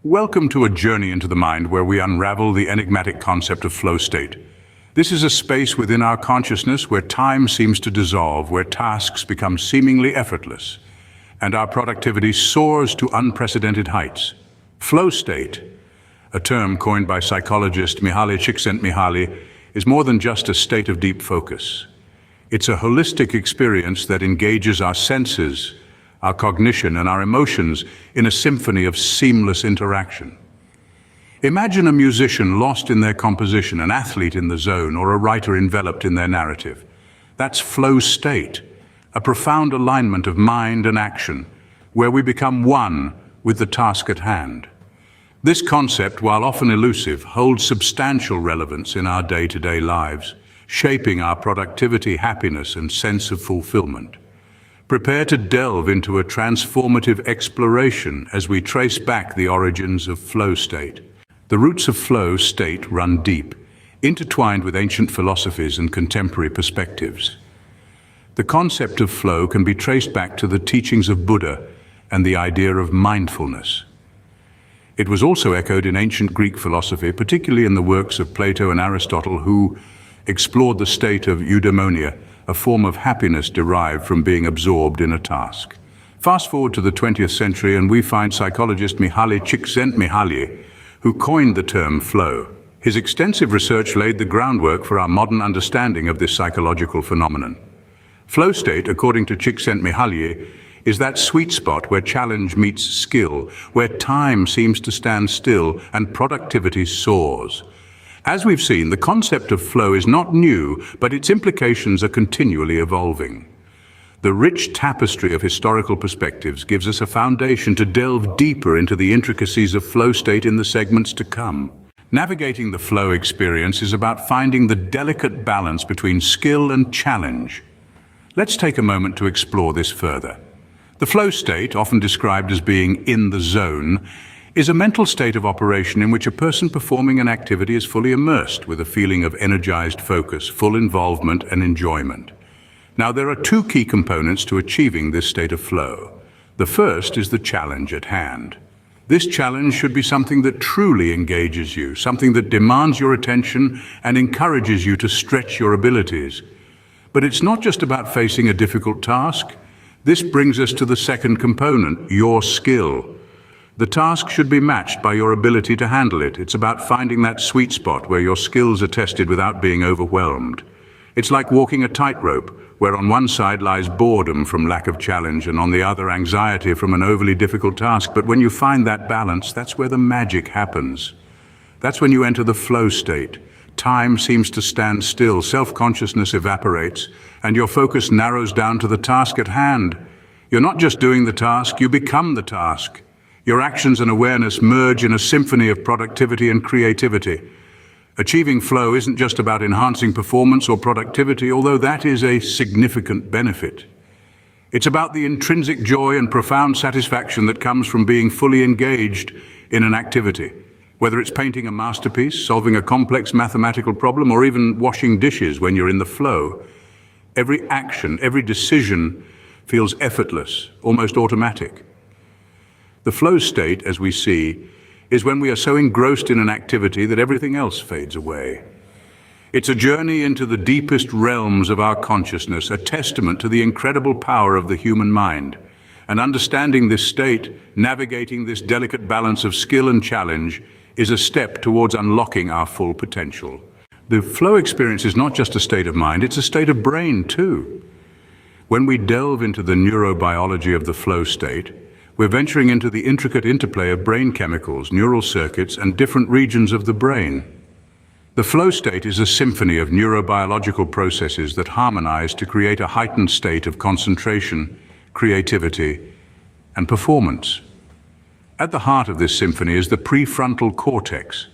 Welcome to a journey into the mind where we unravel the enigmatic concept of flow state. This is a space within our consciousness where time seems to dissolve, where tasks become seemingly effortless, and our productivity soars to unprecedented heights. Flow state, a term coined by psychologist Mihaly Csikszentmihalyi, is more than just a state of deep focus. It's a holistic experience that engages our senses, our cognition, and our emotions in a symphony of seamless interaction. Imagine a musician lost in their composition, an athlete in the zone, or a writer enveloped in their narrative. That's flow state, a profound alignment of mind and action, where we become one with the task at hand. This concept, while often elusive, holds substantial relevance in our day-to-day lives, shaping our productivity, happiness, and sense of fulfillment. Prepare to delve into a transformative exploration as we trace back the origins of flow state. The roots of flow state run deep, intertwined with ancient philosophies and contemporary perspectives. The concept of flow can be traced back to the teachings of Buddha and the idea of mindfulness. It was also echoed in ancient Greek philosophy, particularly in the works of Plato and Aristotle, who explored the state of eudaimonia, a form of happiness derived from being absorbed in a task. Fast forward to the 20th century and we find psychologist Mihaly Csikszentmihalyi, who coined the term flow. His extensive research laid the groundwork for our modern understanding of this psychological phenomenon. Flow state, according to Csikszentmihalyi, is that sweet spot where challenge meets skill, where time seems to stand still and productivity soars. As we've seen, the concept of flow is not new, but its implications are continually evolving. The rich tapestry of historical perspectives gives us a foundation to delve deeper into the intricacies of flow state in the segments to come. Navigating the flow experience is about finding the delicate balance between skill and challenge. Let's take a moment to explore this further. The flow state, often described as being in the zone, is a mental state of operation in which a person performing an activity is fully immersed with a feeling of energized focus, full involvement, and enjoyment. Now, there are two key components to achieving this state of flow. The first is the challenge at hand. This challenge should be something that truly engages you, something that demands your attention and encourages you to stretch your abilities. But it's not just about facing a difficult task. This brings us to the second component, your skill. The task should be matched by your ability to handle it. It's about finding that sweet spot where your skills are tested without being overwhelmed. It's like walking a tightrope, where on one side lies boredom from lack of challenge and on the other anxiety from an overly difficult task. But when you find that balance, that's where the magic happens. That's when you enter the flow state. Time seems to stand still, self-consciousness evaporates, and your focus narrows down to the task at hand. You're not just doing the task, you become the task. Your actions and awareness merge in a symphony of productivity and creativity. Achieving flow isn't just about enhancing performance or productivity, although that is a significant benefit. It's about the intrinsic joy and profound satisfaction that comes from being fully engaged in an activity. Whether it's painting a masterpiece, solving a complex mathematical problem, or even washing dishes when you're in the flow, every action, every decision feels effortless, almost automatic. The flow state, as we see, is when we are so engrossed in an activity that everything else fades away. It's a journey into the deepest realms of our consciousness, a testament to the incredible power of the human mind. And understanding this state, navigating this delicate balance of skill and challenge, is a step towards unlocking our full potential. The flow experience is not just a state of mind, it's a state of brain too. When we delve into the neurobiology of the flow state, we're venturing into the intricate interplay of brain chemicals, neural circuits, and different regions of the brain. The flow state is a symphony of neurobiological processes that harmonize to create a heightened state of concentration, creativity, and performance. At the heart of this symphony is the prefrontal cortex,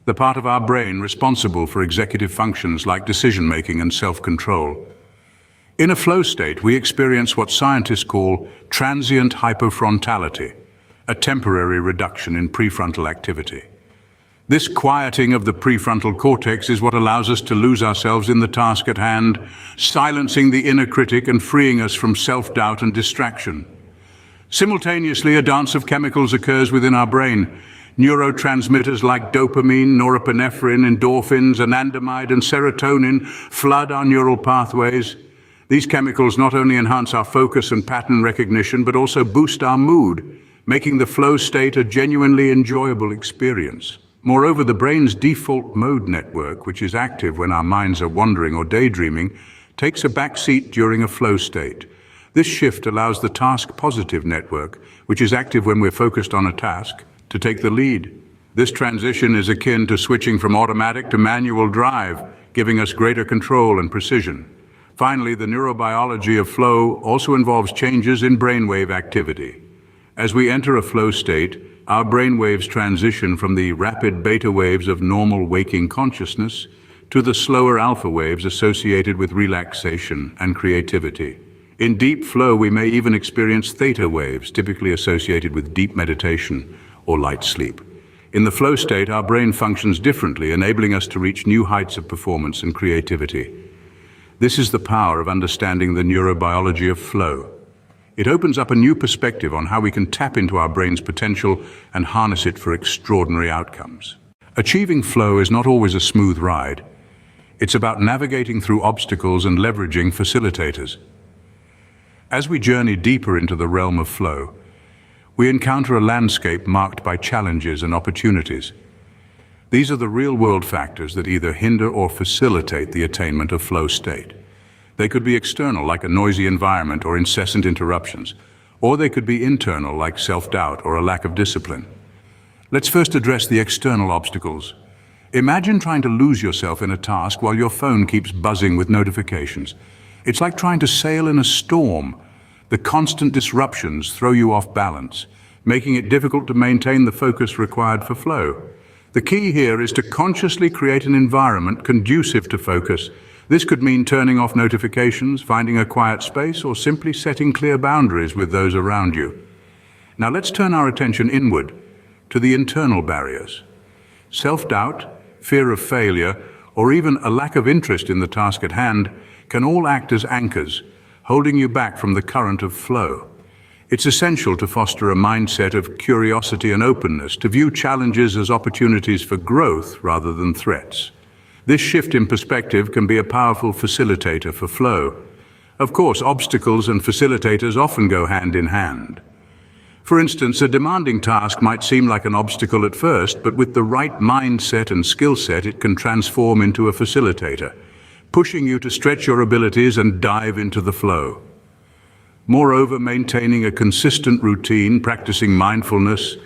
the part of our brain responsible for executive functions like decision-making and self-control. In a flow state, we experience what scientists call transient hypofrontality, a temporary reduction in prefrontal activity. This quieting of the prefrontal cortex is what allows us to lose ourselves in the task at hand, silencing the inner critic and freeing us from self-doubt and distraction. Simultaneously, a dance of chemicals occurs within our brain. Neurotransmitters like dopamine, norepinephrine, endorphins, anandamide, and serotonin flood our neural pathways. These chemicals not only enhance our focus and pattern recognition, but also boost our mood, making the flow state a genuinely enjoyable experience. Moreover, the brain's default mode network, which is active when our minds are wandering or daydreaming, takes a backseat during a flow state. This shift allows the task-positive network, which is active when we're focused on a task, to take the lead. This transition is akin to switching from automatic to manual drive, giving us greater control and precision. Finally, the neurobiology of flow also involves changes in brainwave activity. As we enter a flow state, our brainwaves transition from the rapid beta waves of normal waking consciousness to the slower alpha waves associated with relaxation and creativity. In deep flow, we may even experience theta waves, typically associated with deep meditation or light sleep. In the flow state, our brain functions differently, enabling us to reach new heights of performance and creativity. This is the power of understanding the neurobiology of flow. It opens up a new perspective on how we can tap into our brain's potential and harness it for extraordinary outcomes. Achieving flow is not always a smooth ride. It's about navigating through obstacles and leveraging facilitators. As we journey deeper into the realm of flow, we encounter a landscape marked by challenges and opportunities. These are the real-world factors that either hinder or facilitate the attainment of flow state. They could be external, like a noisy environment or incessant interruptions, or they could be internal, like self-doubt or a lack of discipline. Let's first address the external obstacles. Imagine trying to lose yourself in a task while your phone keeps buzzing with notifications. It's like trying to sail in a storm. The constant disruptions throw you off balance, making it difficult to maintain the focus required for flow. The key here is to consciously create an environment conducive to focus. This could mean turning off notifications, finding a quiet space, or simply setting clear boundaries with those around you. Now let's turn our attention inward to the internal barriers. Self-doubt, fear of failure, or even a lack of interest in the task at hand can all act as anchors, holding you back from the current of flow. It's essential to foster a mindset of curiosity and openness, to view challenges as opportunities for growth rather than threats. This shift in perspective can be a powerful facilitator for flow. Of course, obstacles and facilitators often go hand in hand. For instance, a demanding task might seem like an obstacle at first, but with the right mindset and skill set, it can transform into a facilitator, pushing you to stretch your abilities and dive into the flow. Moreover, maintaining a consistent routine, practicing mindfulness,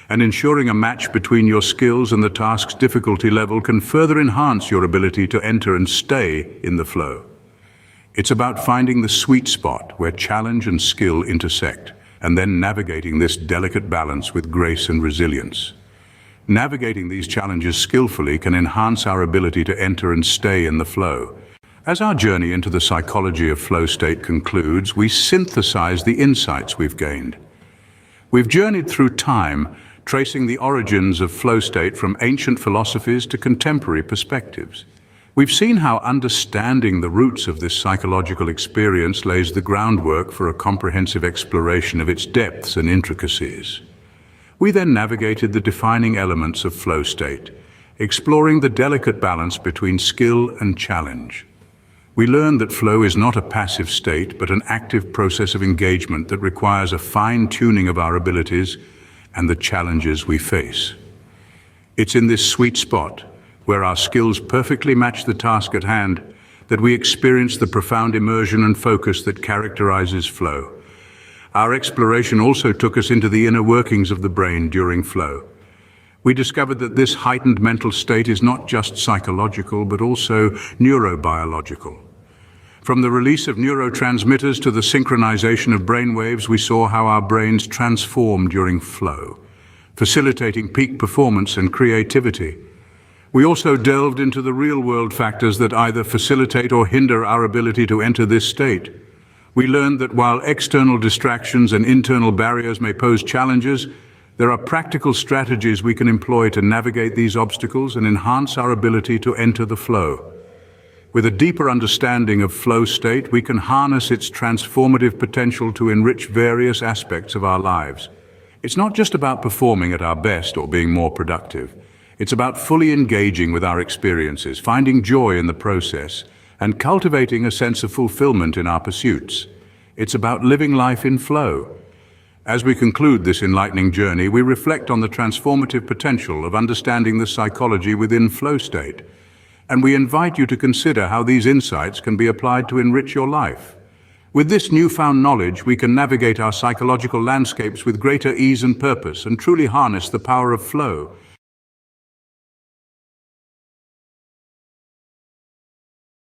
and ensuring a match between your skills and the task's difficulty level can further enhance your ability to enter and stay in the flow. It's about finding the sweet spot where challenge and skill intersect, and then navigating this delicate balance with grace and resilience. Navigating these challenges skillfully can enhance our ability to enter and stay in the flow. As our journey into the psychology of flow state concludes, we synthesize the insights we've gained. We've journeyed through time, tracing the origins of flow state from ancient philosophies to contemporary perspectives. We've seen how understanding the roots of this psychological experience lays the groundwork for a comprehensive exploration of its depths and intricacies. We then navigated the defining elements of flow state, exploring the delicate balance between skill and challenge. We learned that flow is not a passive state, but an active process of engagement that requires a fine-tuning of our abilities and the challenges we face. It's in this sweet spot, where our skills perfectly match the task at hand, that we experience the profound immersion and focus that characterizes flow. Our exploration also took us into the inner workings of the brain during flow. We discovered that this heightened mental state is not just psychological, but also neurobiological. From the release of neurotransmitters to the synchronization of brainwaves, we saw how our brains transform during flow, facilitating peak performance and creativity. We also delved into the real-world factors that either facilitate or hinder our ability to enter this state. We learned that while external distractions and internal barriers may pose challenges, there are practical strategies we can employ to navigate these obstacles and enhance our ability to enter the flow. With a deeper understanding of flow state, we can harness its transformative potential to enrich various aspects of our lives. It's not just about performing at our best or being more productive. It's about fully engaging with our experiences, finding joy in the process, and cultivating a sense of fulfillment in our pursuits. It's about living life in flow. As we conclude this enlightening journey, we reflect on the transformative potential of understanding the psychology within flow state, and we invite you to consider how these insights can be applied to enrich your life. With this newfound knowledge, we can navigate our psychological landscapes with greater ease and purpose and truly harness the power of flow,